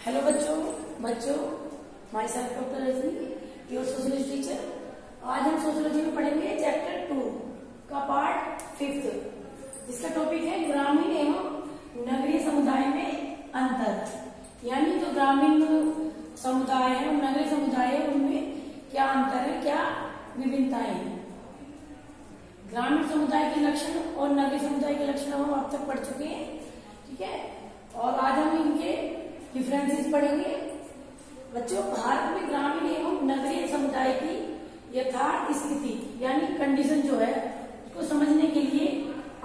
Hello बच्चों my self doctor Rajni your sociology teacher. आज हम सोशियोलॉजी में पढ़ेंगे चैप्टर 2 का पार्ट 5 जिसका टॉपिक है ग्रामीण एवं नगरीय समुदाय में अंतर। यानी जो ग्रामीण समुदाय है और नगरीय समुदाय है उनमें क्या अंतर है, क्या विभिन्नताएं हैं। ग्रामीण समुदाय के लक्षण और नगरीय समुदाय के लक्षण हम अब तक पढ़ चुके हैं, ठीक है। और आज हम इनके डिफरेंसेस पढ़ेंगे। बच्चों, भारत में ग्रामीण एवं नगरीय समुदाय की यथार्थ स्थिति यानी कंडीशन जो है उसको समझने के लिए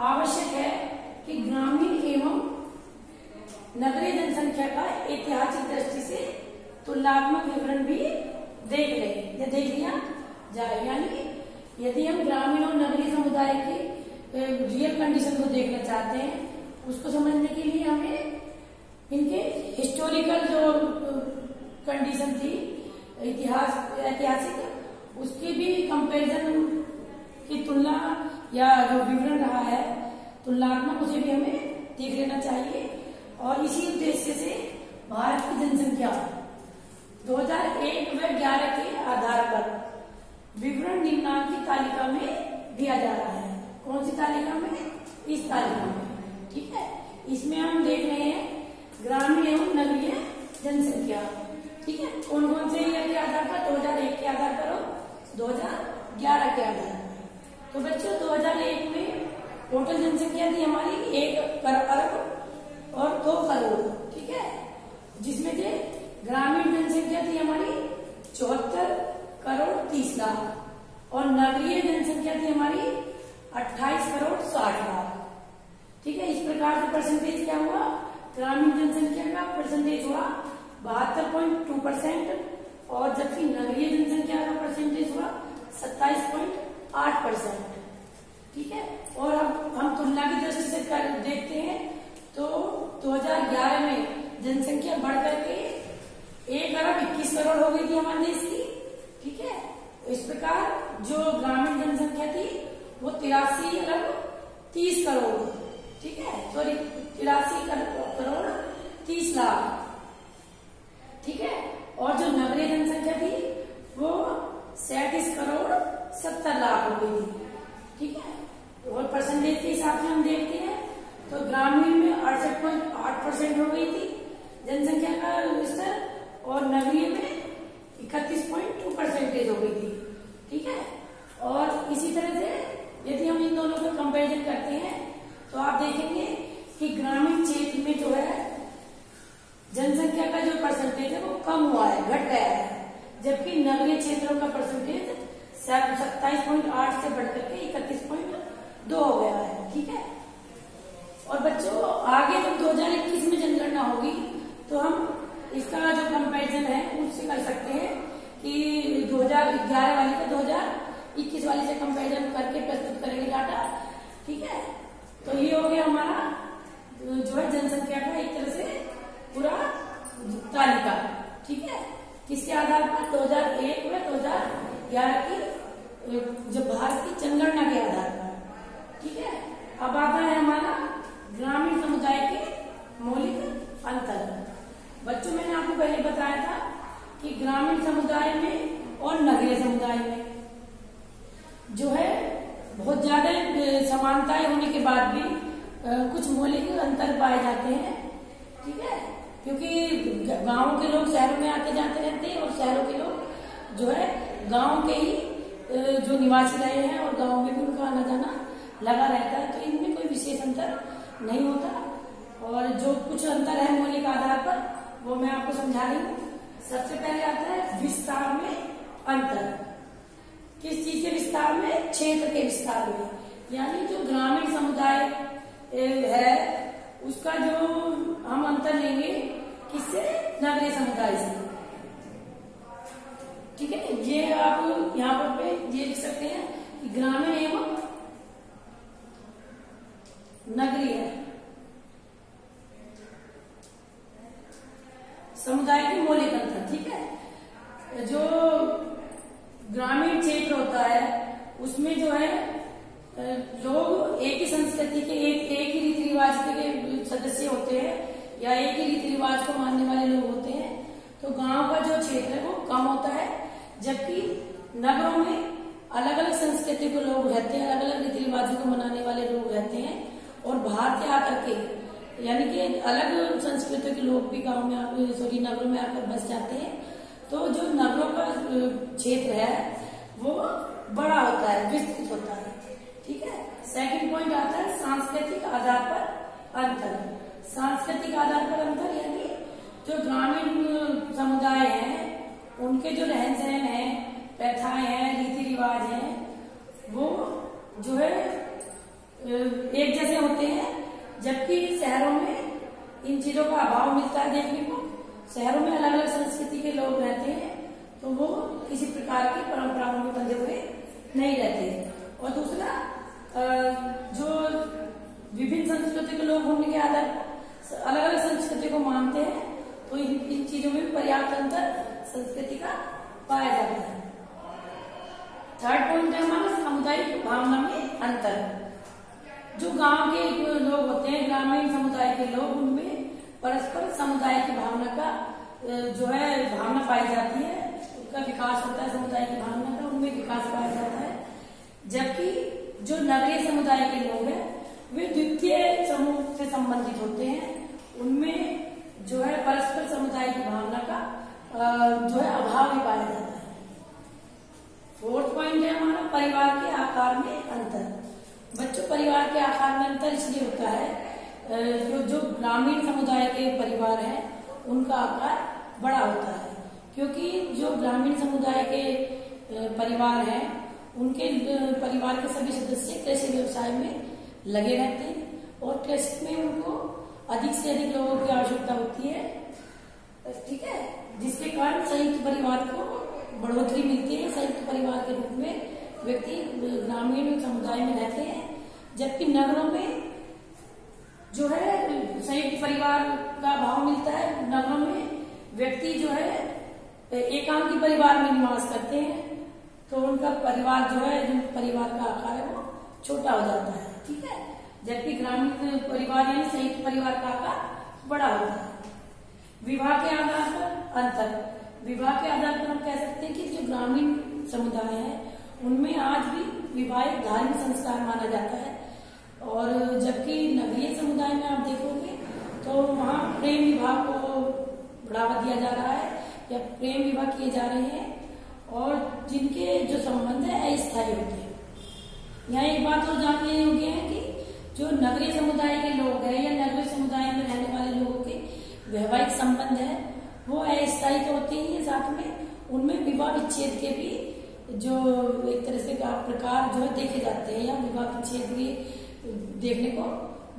आवश्यक है कि ग्रामीण एवं नगरीय जनसंख्या का ऐतिहासिक दृष्टि से तुलनात्मक विवरण भी देख लें या देख लिया जाए। यानी यदि हम ग्रामीण और नगरीय समुदाय के रियल कंडीशन को देखना चाहते हैं, उसको समझने के लिए हमें इनके हिस्टोरिकल जो कंडीशन थी ऐतिहासिक उसकी भी कंपैरिजन की तुलना या जो विवरण रहा है तुलनात्मक उसे भी हमें देख लेना चाहिए। और इसी उद्देश्य से भारत की जनसंख्या 2001 व 11 के आधार पर विवरण निम्नांकित तालिका में दिया जा रहा है। कौन सी तालिका में? इस तालिका में, ठीक है। इसमें हम देख रहे हैं ग्रामीण एवं नगरीय जनसंख्या, ठीक है। कौन कौन से ईयर के आधार पर? 2001 के आधार पर और 2011 के आधार पर। तो बच्चों, 2001 में टोटल जनसंख्या थी हमारी 1 अरब और 2 करोड़, ठीक है। जिसमें से ग्रामीण जनसंख्या थी हमारी 74 करोड़ 30 लाख और नगरीय जनसंख्या थी हमारी 28 करोड़ 60 लाख, ठीक है। इस प्रकार से परसेंटेज क्या हुआ? ग्रामीण जनसंख्या का परसेंटेज हुआ 72.2% और जबकि नगरीय जनसंख्या का परसेंटेज हुआ 27.8%, ठीक है। और अब हम तुलना की दृष्टि से देखते हैं तो 2011 में जनसंख्या बढ़ करके 1 अरब 21 करोड़ हो गई थी हमारे देश की, ठीक है। इस प्रकार जो ग्रामीण जनसंख्या थी वो 83 अरब 30 करोड़, ठीक है, सॉरी 83 करोड़ 30 लाख, ठीक है। और जो नगरीय जनसंख्या थी वो 37 करोड़ 70 लाख हो गई थी, ठीक है। और परसेंटेज के हिसाब से हम देखते हैं तो ग्रामीण में 68.8% हो गई थी जनसंख्या का स्तर और नगरीय में 31.2% हो गई थी, ठीक है। और इसी तरह से यदि हम इन दोनों को कंपैरिजन करते हैं तो आप देखेंगे कि ग्रामीण क्षेत्र में जो है जनसंख्या का जो परसेंटेज है वो कम हुआ है, घट गया है, जबकि नगरीय क्षेत्रों का परसेंटेज 27.8 से बढ़कर के 31.2 हो गया है, ठीक है। और बच्चों, आगे जब 2021 में जनगणना होगी तो हम इसका जो कंपैरिजन है उससे कर सकते हैं कि 2011 वाली का 2021 वाली से कंपैरिजन करके प्रस्तुत करेंगे डाटा, ठीक है। तो ये हो गया हमारा जो है जनसंख्या का एक तरह से पूरा तालिका, ठीक है। किसके आधार पर? 2001 व 2011 की जो भारत की जनगणना के आधार पर, ठीक है। अब आता है हमारा ग्रामीण समुदाय के मौलिक अंतर। बच्चों, मैंने आपको पहले बताया था कि ग्रामीण समुदाय में और नगरीय समुदाय में जो है बहुत ज्यादा समानताएं होने के बाद भी कुछ मौलिक अंतर पाए जाते हैं, ठीक है। क्योंकि गांव के लोग शहरों में आते जाते रहते हैं और शहरों के लोग जो है गांव के ही जो निवासी रहे हैं और गांव में भी उनका आना जाना लगा रहता है, तो इनमें कोई विशेष अंतर नहीं होता। और जो कुछ अंतर है मौलिक आधार पर वो मैं आपको समझा रही हूँ। सबसे पहले आता है विस्तार में अंतर। किस चीज के विस्तार में? क्षेत्र के विस्तार में। यानी जो ग्रामीण समुदाय है उसका जो हम अंतर लेंगे किससे? नगरीय समुदाय से, ठीक है। ये आप यहाँ पर ये लिख सकते हैं कि ग्रामीण एवं नगरीय समुदाय के मौलिक अंतर, ठीक है। जो ग्रामीण क्षेत्र होता है उसमें जो है लोग एक ही संस्कृति के एक ही रीति रिवाज के सदस्य होते हैं, या एक ही रीति रिवाज को मानने वाले लोग होते हैं, तो गांव का जो क्षेत्र है वो कम होता है, जबकि नगरों में अलग अलग संस्कृति के लोग रहते हैं, अलग अलग रीति रिवाजों को मनाने वाले लोग रहते हैं, और बाहर से आकर के यानी कि अलग संस्कृति के लोग भी गांव में नगरों में आकर बस जाते हैं। तो जो नगरों का क्षेत्र है वो बड़ा होता है, विस्तृत होता है। ठीक है। सेकंड पॉइंट आता है सांस्कृतिक आधार पर अंतर। सांस्कृतिक आधार पर अंतर यानी जो ग्रामीण समुदाय हैं उनके जो रहन सहन है, प्रथाएं हैं, रीति रिवाज हैं, वो जो है एक जैसे होते हैं, जबकि शहरों में इन चीजों का अभाव मिलता है देखने को। शहरों में अलग अलग संस्कृति के लोग रहते हैं, तो वो किसी प्रकार की परंपराओं में बंधे हुए नहीं रहते। और दूसरा, जो विभिन्न संस्कृति के लोग होने के आधार पर अलग अलग संस्कृति को मानते हैं, तो इन चीजों में भी पर्याप्त अंतर संस्कृति का पाया जाता है। थर्ड पॉइंट है हमारा सामुदायिक भावना में अंतर। जो गांव के लोग होते हैं, ग्रामीण समुदाय के लोग, उनमें परस्पर समुदाय की भावना का जो है भावना पाई जाती है, उसका विकास होता है, समुदाय की भावना का उनमें विकास पाया जाता है। जबकि जो नगरीय समुदाय के लोग हैं वे द्वितीय समूह से संबंधित होते हैं, उनमें जो है परस्पर समुदाय की भावना का जो है अभाव ही पाया जाता है। फोर्थ पॉइंट है हमारा परिवार के आकार में अंतर। बच्चों, परिवार के आकार में अंतर इसलिए होता है जो ग्रामीण समुदाय के परिवार हैं उनका आकार बड़ा होता है, क्योंकि जो ग्रामीण समुदाय के परिवार हैं उनके परिवार के सभी सदस्य कृषि व्यवसाय में लगे रहते हैं, और कृषि में उनको अधिक से अधिक लोगों की आवश्यकता होती है। ठीक है। जिसके कारण संयुक्त परिवार को बढ़ोतरी मिलती है। संयुक्त परिवार के रूप में व्यक्ति ग्रामीण समुदाय में रहते हैं, जबकि नगरों में जो है संयुक्त परिवार का भाव मिलता है। नगरों में व्यक्ति जो है एकांकी परिवार में निवास करते हैं, तो उनका परिवार जो है, जो परिवार का आकार है वो छोटा हो जाता है। ठीक है। जबकि ग्रामीण परिवार यानी संयुक्त परिवार का आकार बड़ा होता है। विवाह के आधार पर अंतर। विवाह के आधार पर हम कह सकते हैं कि जो ग्रामीण समुदाय है उनमें आज भी विवाह एक धार्मिक संस्कार माना जाता है, और जबकि नगरीय समुदाय में आप देखोगे तो वहाँ प्रेम विवाह को बढ़ावा दिया जा रहा है या प्रेम विवाह किए जा रहे हैं, और जिनके जो संबंध है अस्थायी होते हैं। यहाँ एक बात और जानने योग्य है कि जो नगरीय समुदाय के लोग हैं या नगरीय समुदाय में रहने वाले लोगों के वैवाहिक संबंध है वो अस्थायी तो होते ही है, साथ में उनमें विवाह विच्छेद के भी जो एक तरह से प्रकार जो है देखे जाते हैं, या विवाह विच्छेद भी देखने को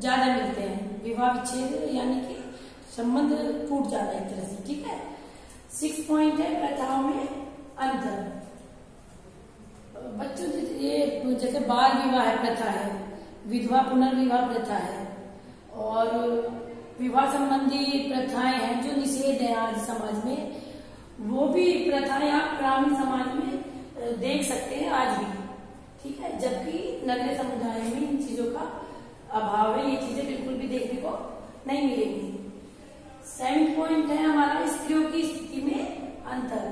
ज्यादा मिलते हैं। विवाह विच्छेद यानी कि संबंध टूट जाता है एक तरह से। ठीक है। 6 पॉइंट है प्रथाओं में अंतर। बच्चों, ये जैसे बाल विवाह प्रथा है, विधवा पुनर्विवाह प्रथा है, और विवाह संबंधी प्रथाएं हैं जो निषेध है आज समाज में, वो भी प्रथाएं आप ग्रामीण समाज में देख सकते हैं आज भी। ठीक है। जबकि नगरीय समुदाय में इन चीजों का अभाव है, ये चीजें बिल्कुल भी देखने को नहीं मिलेगी। 7 पॉइंट है हमारा स्त्रियों की स्थिति में अंतर।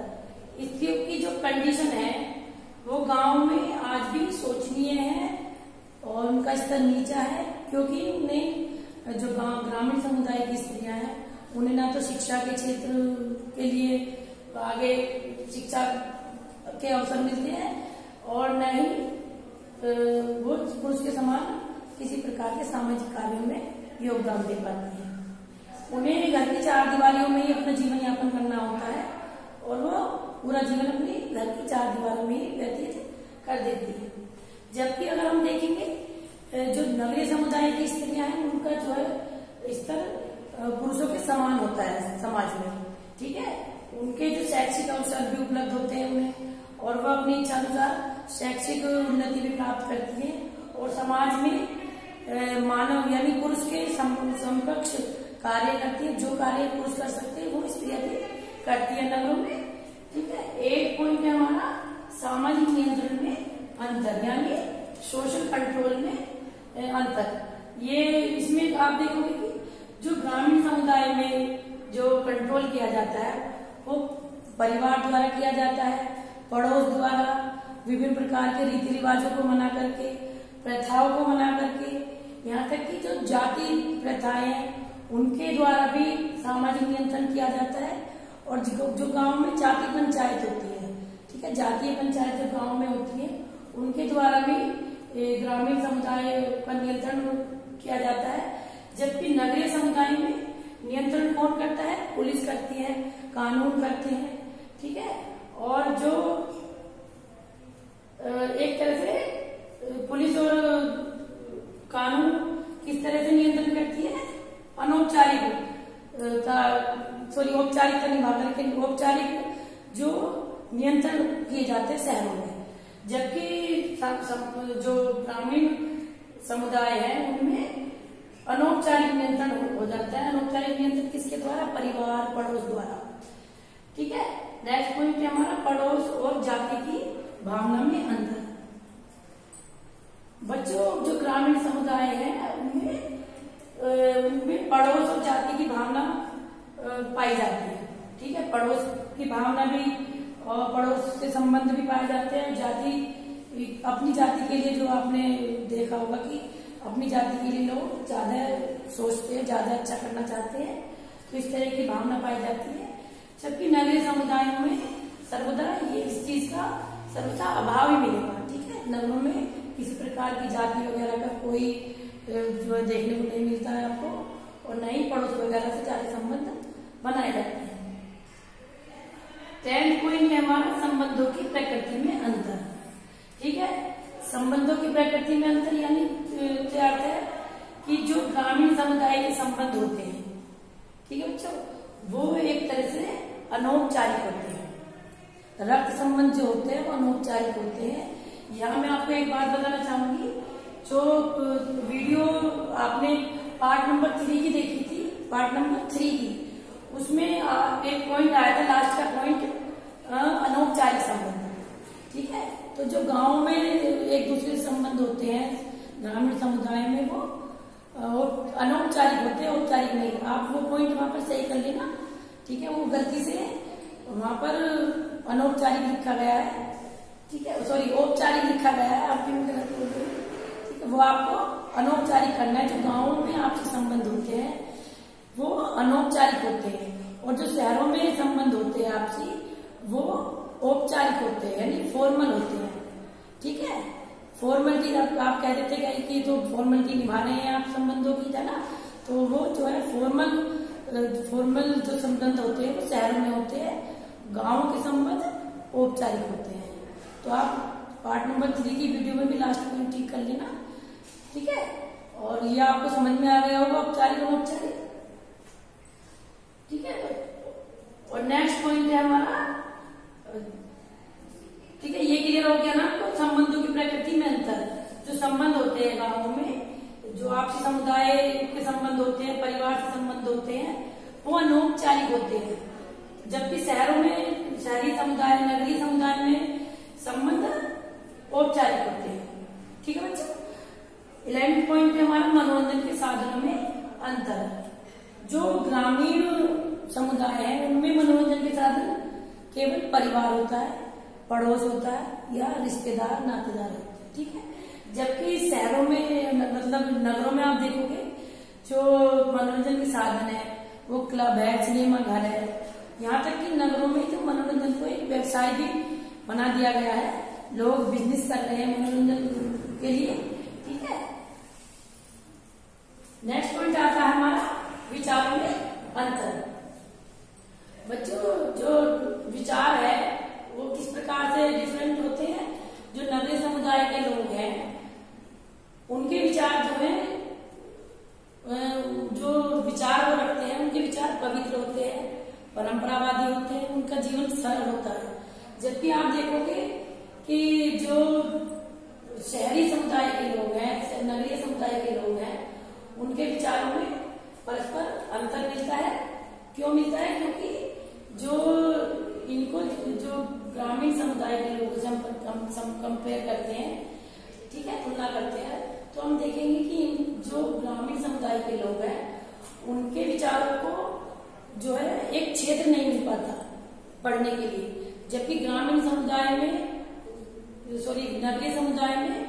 स्त्रियों की जो कंडीशन है वो गांव में आज भी शोचनीय है और उनका स्तर नीचा है, क्योंकि उन्हें जो ग्रामीण समुदाय की स्त्रियां हैं उन्हें ना तो शिक्षा के क्षेत्र के लिए आगे शिक्षा के अवसर मिलते हैं, और न ही वो पुरुष के समान किसी प्रकार के सामाजिक कार्यों में योगदान दे पाती है। उन्हें घर की 4 दीवारियों में ही अपना जीवन यापन करना होता है, और वो पूरा जीवन अपनी घर की 4 दीवारों में ही व्यतीत कर देती है। जबकि अगर हम देखेंगे जो नगरीय समुदाय की स्त्रियां हैं उनका जो है स्तर पुरुषों के समान होता है समाज में। ठीक है। उनके जो शैक्षिक अवसर भी उपलब्ध होते हैं उन्हें, और वह अपनी इच्छा अनुसार शैक्षिक उन्नति भी प्राप्त करती है, और समाज में मानव यानी पुरुष के समकक्ष कार्य करती है। जो कार्य पुरुष कर सकते हैं वो स्त्रियां भी करती है नगरों में। ठीक है। 8 पॉइंट है हमारा सामाजिक नियंत्रण में अंतर, यानी सोशल कंट्रोल में अंतर। ये इसमें आप देखोगे कि जो ग्रामीण समुदाय में जो कंट्रोल किया जाता है वो परिवार द्वारा किया जाता है, पड़ोस द्वारा, विभिन्न प्रकार के रीति रिवाजों को मना करके, प्रथाओं को मना करके, यहाँ तक कि जो जाति प्रथाएं हैं उनके द्वारा भी सामाजिक नियंत्रण किया जाता है। और जो गांव में जाति पंचायत होती है, ठीक है, जातीय पंचायत जो गांव में होती है उनके द्वारा भी ग्रामीण समुदाय का नियंत्रण किया जाता है। जबकि नगरीय समुदाय में नियंत्रण कौन करता है? पुलिस करती है, कानून करते हैं, ठीक है। और जो एक तरह से पुलिस और कानून किस तरह से नियंत्रण करती है? औपचारिक निभा करके औपचारिक जो नियंत्रण किए जाते हैं शहरों में। जबकि जो ग्रामीण समुदाय है उनमें अनौपचारिक नियंत्रण हो जाता है। अनौपचारिक नियंत्रण किसके द्वारा? परिवार, पड़ोस द्वारा, ठीक है। नेक्स्ट पॉइंट है हमारा पड़ोस और जाति की भावना में अंतर। बच्चों, जो ग्रामीण समुदाय है उनमें पड़ोस और जाति की भावना पाई जाती है, ठीक है। पड़ोस की भावना भी और पड़ोस से संबंध भी पाए जाते हैं। जाति, अपनी जाति के लिए जो आपने देखा होगा कि अपनी जाति के लिए लोग ज्यादा सोचते हैं, ज्यादा अच्छा करना चाहते हैं, तो इस तरह की भावना पाई जाती है। जबकि नगरीय समुदायों में सर्वदा ये इस चीज का सर्वथा अभाव ही मिलेगा, ठीक है। नगरों में किसी प्रकार की जाति वगैरह का कोई जो है देखने को नहीं मिलता है आपको, और न ही पड़ोस वगैरह से ज्यादा संबंध बनाए जाते हैं। 10th पॉइंट है हमारा संबंधों की प्रकृति में अंतर, ठीक है। संबंधों की प्रकृति में अंतर यानी क्या अर्थ है कि जो ग्रामीण समुदाय के संबंध होते हैं, ठीक है बच्चों, वो एक तरह से अनौपचारिक होते हैं। रक्त संबंध जो होते हैं वो अनौपचारिक होते हैं। यहाँ मैं आपको एक बात बताना चाहूंगी, जो वीडियो आपने पार्ट नंबर 3 की देखी थी, पार्ट नंबर 3 की, उसमें एक पॉइंट आया था, लास्ट का पॉइंट, अनौपचारिक संबंध, ठीक है। तो जो गांव में एक दूसरे से संबंध होते हैं ग्रामीण समुदाय में वो अनौपचारिक होते हैं, औपचारिक नहीं। आप वो पॉइंट वहां पर सही कर लेना, ठीक है। वो गलती से वहां पर अनौपचारिक लिखा गया है, ठीक है, सॉरी औपचारिक लिखा गया है, आपकी गलती हो गई, ठीक है। वो आपको अनौपचारिक करना है। जो गाँवों में आपसे संबंध होते हैं वो अनौपचारिक होते हैं, और जो शहरों में संबंध होते हैं आपसी वो औपचारिक होते हैं, यानी फॉर्मल होते हैं, ठीक है। फॉर्मलिटी आप कह देते हैं कि तो फॉर्मलिटी निभा रहे हैं आप संबंधों की, है ना, तो वो जो है फॉर्मल जो संबंध होते हैं वो शहरों में होते हैं, गाँव के संबंध औपचारिक होते हैं। तो आप पार्ट नंबर 3 की वीडियो में भी लास्ट पॉइंट ठीक कर लेना, ठीक है। और ये आपको समझ में आ गया होगा औपचारिक और औपचारिक, ठीक है। और नेक्स्ट पॉइंट है हमारा, ठीक है, ये क्लियर हो गया ना। तो संबंधों की प्रकृति में अंतर, जो संबंध होते हैं गांवों में, जो आपसी समुदाय के संबंध होते हैं, परिवार से संबंध होते हैं, वो अनौपचारिक होते हैं। जबकि शहरों में, शहरी समुदाय, नगरीय समुदाय में संबंध औपचारिक होते हैं, ठीक है बच्चों। 11th पॉइंट है हमारा मनोरंजन के साधनों में अंतर। जो ग्रामीण समुदाय है उनमें मनोरंजन के साधन केवल परिवार होता है, पड़ोस होता है, या रिश्तेदार, नातेदार होते हैं, ठीक है। जबकि शहरों में, मतलब नगरों में आप देखोगे जो मनोरंजन के साधन है वो क्लब है, सिनेमा घर है। यहाँ तक कि नगरों में तो मनोरंजन को एक व्यवसाय भी बना दिया गया है, लोग बिजनेस कर रहे हैं मनोरंजन के लिए, ठीक है। नेक्स्ट पॉइंट आता है हमारा विचारों में अंतर। बच्चों, जो विचार है वो किस प्रकार से डिफरेंट होते हैं। जो नगरीय समुदाय के लोग हैं उनके विचार जो है, जो विचार वो रखते हैं उनके विचार पवित्र होते हैं, परंपरावादी होते हैं, उनका जीवन सरल होता है। जबकि आप देखोगे कि जो शहरी समुदाय के लोग हैं, नगरीय समुदाय के लोग हैं, उनके विचारों में परस्पर अंतर मिलता है। क्यों मिलता है? क्योंकि जो इनको जो ग्रामीण समुदाय के लोगों से हम कंपेयर करते हैं, ठीक है, तुलना करते हैं, तो हम देखेंगे कि जो ग्रामीण समुदाय के लोग हैं उनके विचारों को जो है एक क्षेत्र नहीं मिल पाता पढ़ने के लिए, जबकि ग्रामीण समुदाय में नगरीय समुदाय में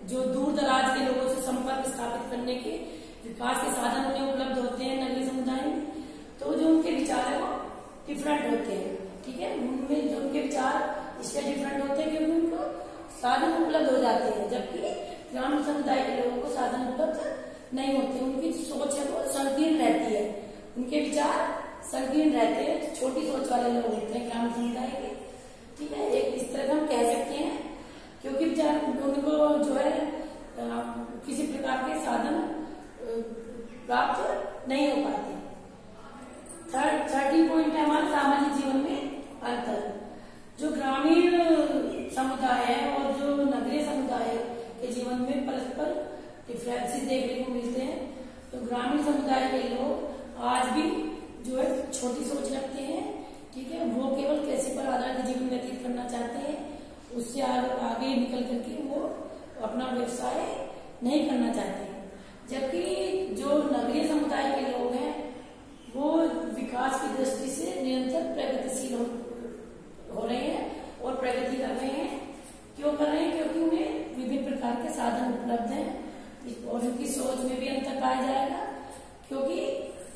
जो दूर दराज के लोगों से संपर्क स्थापित करने के विकास के साधन उन्हें उपलब्ध होते हैं नगरीय समुदाय में, तो जो उनके विचार है वो डिफरेंट होते हैं। ठीक है, उनमें जो उनके विचार इसलिए डिफरेंट होते हैं क्योंकि उनको साधन उपलब्ध हो जाते हैं, जबकि ग्रामीण समुदाय के लोगों को साधन उपलब्ध नहीं होते। उनकी जो सोच है वो संकीर्ण रहती है, उनके विचार संकीर्ण रहते हैं, छोटी सोच वाले लोग होते हैं ग्रामीण समुदाय के। ठीक है, एक इस तरह हम कह सकते हैं, क्योंकि विचार उनको जो है किसी प्रकार के साधन प्राप्त नहीं हो पाते। थर्ड पॉइंट है हमारे सामाजिक जीवन में अंतर। जो ग्रामीण समुदाय है और जो नगरीय समुदाय के जीवन में परस्पर डिफरेंसेस देखने को मिलते हैं। तो ग्रामीण समुदाय के लोग आज भी जो है छोटी सोच रखते हैं। ठीक है, वो केवल कृषि पर आधारित जीवन व्यतीत करना चाहते हैं, उससे आगे निकल करके वो अपना व्यवसाय नहीं करना चाहते। जबकि जो नगरीय समुदाय के लोग हैं वो विकास की दृष्टि से निरंतर प्रगतिशील हो रहे हैं और प्रगति कर रहे हैं। क्यों कर रहे हैं? क्योंकि उन्हें विभिन्न प्रकार के साधन उपलब्ध हैं और उनकी सोच में भी अंतर पाया जाएगा, क्योंकि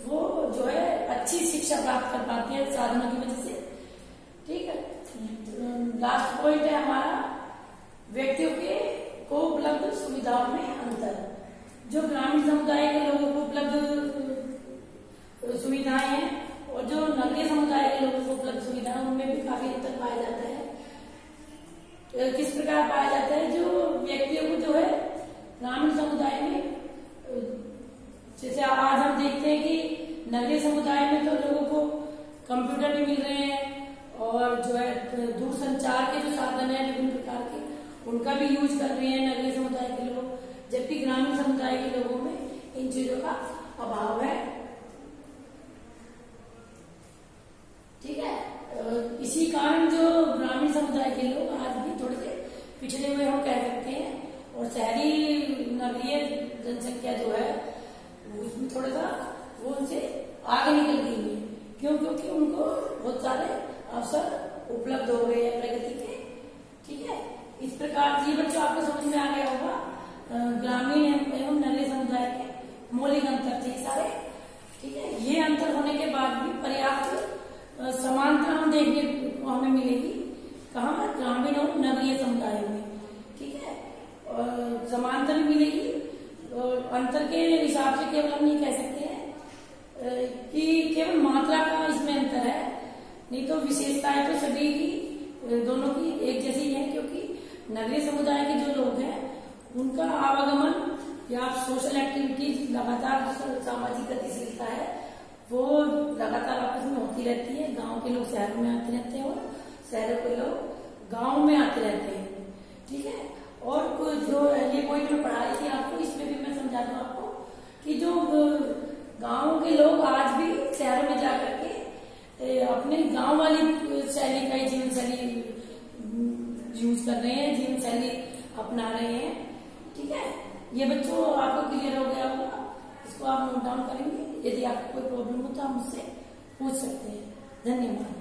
वो जो है अच्छी शिक्षा प्राप्त कर पाते हैं साधनों की वजह से। ठीक है, लास्ट पॉइंट है हमारा व्यक्तियों के को उपलब्ध सुविधाओं में अंतर। जो ग्रामीण समुदाय के लोगों को उपलब्ध सुविधाएं हैं और जो नगरीय समुदाय के लोगों को उपलब्ध सुविधाएं, उनमें भी काफी अंतर पाया जाता है। किस प्रकार पाया जाता है? जो व्यक्तियों को जो है ग्रामीण समुदाय में, जैसे आज हम देखते हैं कि नगरीय समुदाय में तो लोगों को कंप्यूटर भी मिल रहे हैं और जो है दूर संचार के जो साधन है विभिन्न प्रकार के, उनका भी यूज कर रहे हैं नगरीय समुदाय के लोग, जबकि ग्रामीण समुदाय के लोगों में इन चीजों का अभाव है। ठीक है, इसी कारण जो ग्रामीण समुदाय के लोग आज भी थोड़े से पिछड़े हुए हम कह सकते हैं, और शहरी नगरीय जनसंख्या जो है उसमें थोड़ा सा वो उनसे आगे निकल गई है। क्यों? क्योंकि उनको बहुत सारे अवसर उपलब्ध हो गए हैं प्रगति के। ठीक है, इस प्रकार ये बच्चों आपको समझ में आ गया होगा ग्रामीण एवं नगरीय समुदाय के मौलिक अंतर थे सारे। ठीक है, ये अंतर होने के बाद भी पर्याप्त समानता हम देखने को हमें मिलेगी कहाँ? ग्रामीण और नगरीय समुदाय में। ठीक है, और समानता भी मिलेगी। और अंतर के हिसाब से केवल हम ये कह सकते हैं कि केवल मात्रा का इसमें अंतर है, नहीं तो विशेषताएं तो सभी की दोनों की एक जैसी है। क्योंकि नगरीय समुदाय के जो लोग हैं उनका आवागमन या सोशल एक्टिविटीज लगातार, सामाजिक गतिशीलता है वो लगातार आपस में होती रहती है। गांव के लोग शहरों में आते रहते हैं और शहरों के लोग गांव में आते रहते हैं। ठीक है, और जो ये पॉइंट में पढ़ा रही थी आपको, इसमें भी मैं समझा दूं आपको कि जो गांव के लोग आज भी शहरों में जाकर के अपने गांव वाली शैली का जीवन शैली यूज कर रहे हैं, जीवन शैली अपना रहे हैं। ठीक है, ये बच्चों आपको क्लियर हो गया होगा, इसको आप नोट डाउन करेंगे। यदि आपको कोई प्रॉब्लम हो तो आप मुझसे पूछ सकते हैं। धन्यवाद।